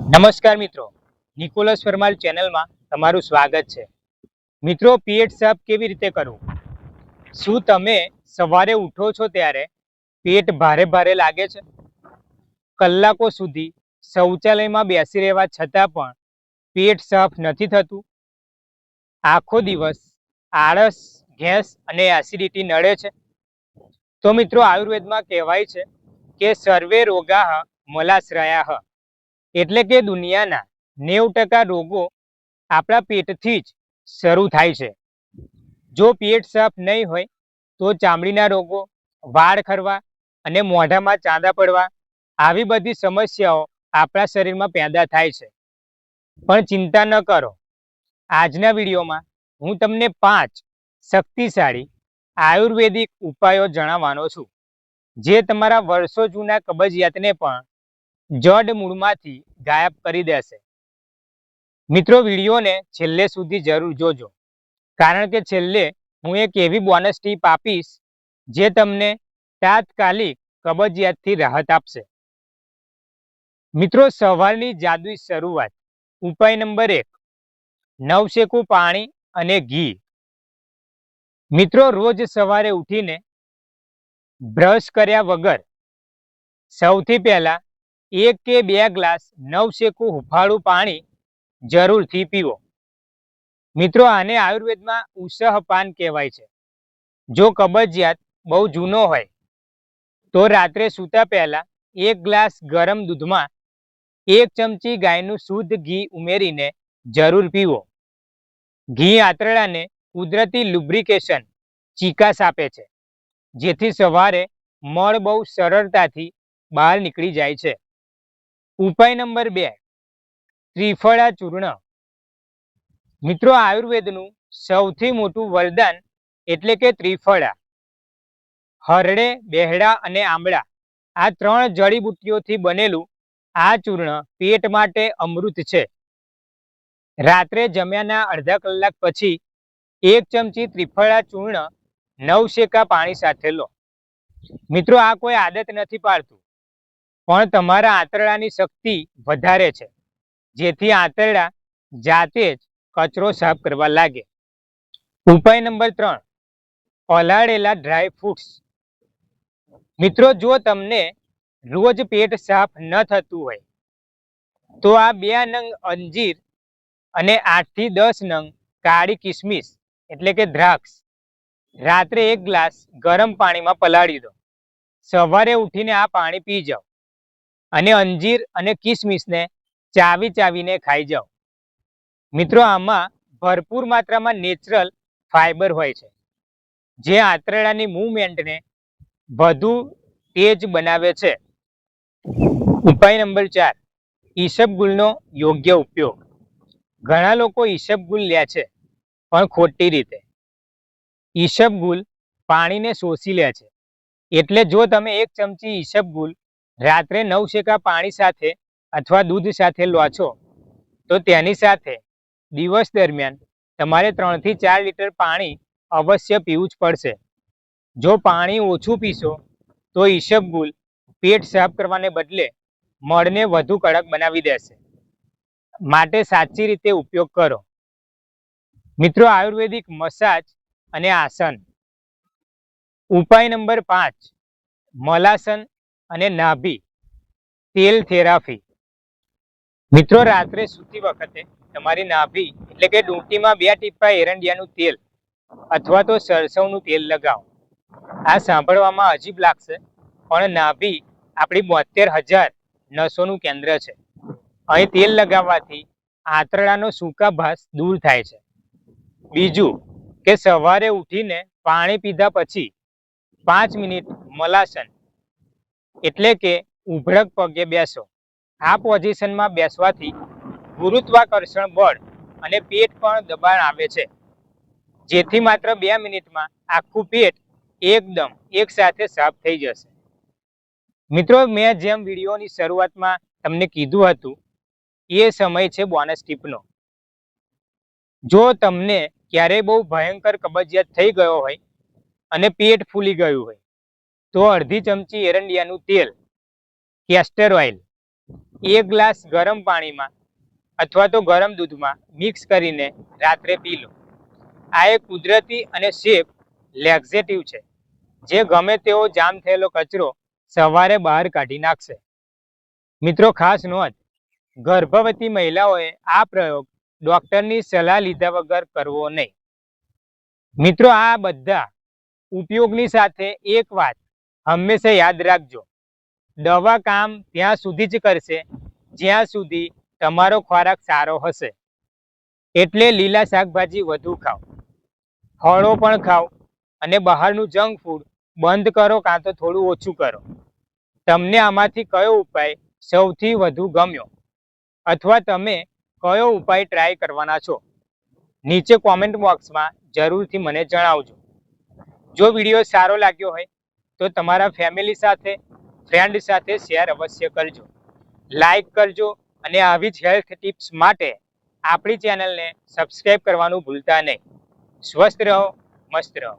નમસ્કાર મિત્રો, નિકોલસ પરમાર ચેનલમાં તમારું સ્વાગત છે. મિત્રો, પેટ સાફ કેવી રીતે કરવું? શું તમે સવારે ઉઠો છો ત્યારે પેટ ભારે ભારે લાગે છે? કલાકો સુધી શૌચાલયમાં બેસી રહેવા છતાં પણ પેટ સાફ નથી થતું? આખો દિવસ આળસ, ગેસ અને એસિડિટી નડે છે? તો મિત્રો, આયુર્વેદમાં કહેવાય છે કે સર્વે રોગાઃ મલાશ્રયાઃ, એટલે કે દુનિયાના 90% રોગો આપણા પેટથી જ શરૂ થાય છે. જો પેટ સાફ નહીં હોય તો ચામડીના રોગો, વાળ ખરવા અને મોઢામાં ચાંદા પડવા, આવી બધી સમસ્યાઓ આપણા શરીરમાં પેદા થાય છે. પણ ચિંતા ન કરો, આજના વિડીયોમાં હું તમને 5 શક્તિશાળી આયુર્વેદિક ઉપાયો જણાવવાનો છું, જે તમારા વર્ષો જૂના કબજિયાતને પણ જડ મૂળમાંથી ગાયબ કરી દેશે. મિત્રો, વિડીયોને છેલ્લે સુધી જરૂર જોજો, કારણ કે છેલ્લે હું એક એવી બોનસ ટીપ આપીશ જે તમને તાત્કાલિક કબજિયાતથી રાહત આપશે. મિત્રો, સવારની જાદુઈ શરૂઆત. ઉપાય નંબર 1, નવશેકું પાણી અને ઘી. મિત્રો, રોજ સવારે ઉઠીને બ્રશ કર્યા વગર સૌથી પહેલા 1 કે 2 ગ્લાસ નવશેકું હુંફાળું પાણી જરૂરથી પીવો. મિત્રો, આને આયુર્વેદમાં ઉષઃપાન કહેવાય છે. જો કબજિયાત બહુ જૂનો હોય તો રાત્રે સૂતા પહેલા 1 ગ્લાસ ગરમ દૂધમાં 1 ચમચી ગાયનું શુદ્ધ ઘી ઉમેરીને જરૂર પીવો. ઘી આંતરડાને કુદરતી લુબ્રિકેશન, ચીકાશ આપે છે, જેથી સવારે મળ બહુ સરળતાથી બહાર નીકળી જાય છે. ઉપાય નંબર 2, ત્રિફળા ચૂર્ણ. મિત્રો, આયુર્વેદનું સૌથી મોટું વરદાન એટલે કે ત્રિફળા. હરડે, બેહડા અને આંબળા, આ 3 જડીબુટ્ટીઓથી બનેલું આ ચૂર્ણ પેટ માટે અમૃત છે. રાત્રે જમ્યાના અડધા કલાક પછી 1 ચમચી ત્રિફળા ચૂર્ણ નવશેકા પાણી સાથે લો. મિત્રો, આ કોઈ આદત નથી પાડતું, પણ તમારા આંતરડાની શક્તિ વધારે છે, જેથી આંતરડા જાતે જ કચરો સાફ કરવા લાગે. ઉપાય નંબર 3, પલાળેલા ડ્રાય ફ્રૂટ્સ. મિત્રો, જો તમને રોજ પેટ સાફ ન થતું હોય તો આ 2 નંગ અંજીર અને 8 થી 10 નંગ કાળી કિસમિસ એટલે કે દ્રાક્ષ રાત્રે 1 ગ્લાસ ગરમ પાણીમાં પલાળી દો. સવારે ઉઠીને આ પાણી પી જાઓ અને અંજીર અને કિસમિસને ચાવીને ખાઈ જાઓ. મિત્રો, આમાં ભરપૂર માત્રામાં નેચરલ ફાઇબર હોય છે, જે આંતરડાની મૂવમેન્ટને વધુ તેજ બનાવે છે. ઉપાય નંબર 4, ઈસબગુલનો યોગ્ય ઉપયોગ. ઘણા લોકો ઈસબગુલ લે છે, પણ ખોટી રીતે. ઈસબગુલ પાણીને શોષી લે છે, એટલે જો તમે 1 ચમચી ઈસબગુલ રાત્રે નવશેકા પાણી સાથે અથવા દૂધ સાથે લો છો તો તેની સાથે દિવસ દરમિયાન તમારે 3 થી 4 લીટર પાણી અવશ્ય પીવું જ પડશે. જો પાણી ઓછું પીશો તો ઈસબગુલ પેટ સાફ કરવાને બદલે મળને વધુ કડક બનાવી દેશે. માટે સાચી રીતે ઉપયોગ કરો. મિત્રો, આયુર્વેદિક મસાજ અને આસન. ઉપાય નંબર 5, મલાસન અને નાભી તેલ થેરાપી. મિત્રો, રાત્રે સૂતી વખતે તમારી નાભી એટલે કે ડૂંટીમાં 2 ટીપા એરંડિયાનું તેલ અથવા તો સરસવનું તેલ લગાવો. આ સાંભળવામાં અજીબ લાગશે, પણ નાભી આપણી 72,000 નસોનું કેન્દ્ર છે. અહીં તેલ લગાવવાથી આંતરડાનો સૂકાભાસ દૂર થાય છે. બીજું કે સવારે ઉઠીને પાણી પીધા પછી 5 મિનિટ મલાસન એટલે કે ઉભરક પગે બેસો. આ પોઝિશનમાં બેસવાથી ગુરુત્વાકર્ષણ બળ અને પેટ પણ દબાણ આવે છે, જેથી માત્ર 2 મિનિટમાં આખું પેટ એકદમ એકસાથે સાફ થઈ જશે. મિત્રો, મેં જેમ વિડીયોની શરૂઆતમાં તમને કીધું હતું, એ સમય છે બોનસ ટીપનો. જો તમને ક્યારેય બહુ ભયંકર કબજિયાત થઈ ગયો હોય અને પેટ ફૂલી ગયું હોય તો અડધી ચમચી એરંડિયાનું તેલ, કેસ્ટર ઓઇલ એક ગ્લાસ ગરમ પાણીમાં અથવા તો ગરમ દૂધમાં મિક્સ કરીને રાત્રે પી લો. આ એક કુદરતી અને સેફ લેક્ઝેટિવ છે જે ગમે તેવો જામ થયેલો કચરો સવારે બહાર કાઢી નાખશે. મિત્રો ખાસ નોંધ, ગર્ભવતી મહિલાઓએ આ પ્રયોગ ડોક્ટરની સલાહ લીધા વગર કરવો નહીં. મિત્રો આ બધા ઉપયોગની સાથે એક વાત હંમેશા યાદ રાખજો, દવા કામ ત્યાં સુધી જ કરશે જ્યાં સુધી તમારો ખોરાક સારો હશે. એટલે લીલા શાકભાજી વધુ ખાઓ, ફળો પણ ખાઓ અને બહારનું જંક ફૂડ બંધ કરો કાં તો થોડું ઓછું કરો. તમને આમાંથી કયો ઉપાય સૌથી વધુ ગમ્યો અથવા તમે કયો ઉપાય ટ્રાય કરવાના છો? નીચે કોમેન્ટ બોક્સમાં જરૂરથી મને જણાવજો. જો વિડીયો સારો લાગ્યો હોય તો તમારા ફેમિલી સાથે, ફ્રેન્ડ સાથે શેર અવશ્ય કરજો, લાઈક કરજો અને આવી જ હેલ્થ ટિપ્સ માટે આપણી ચેનલને સબસ્ક્રાઈબ કરવાનું ભૂલતા નહીં. સ્વસ્થ રહો, મસ્ત રહો.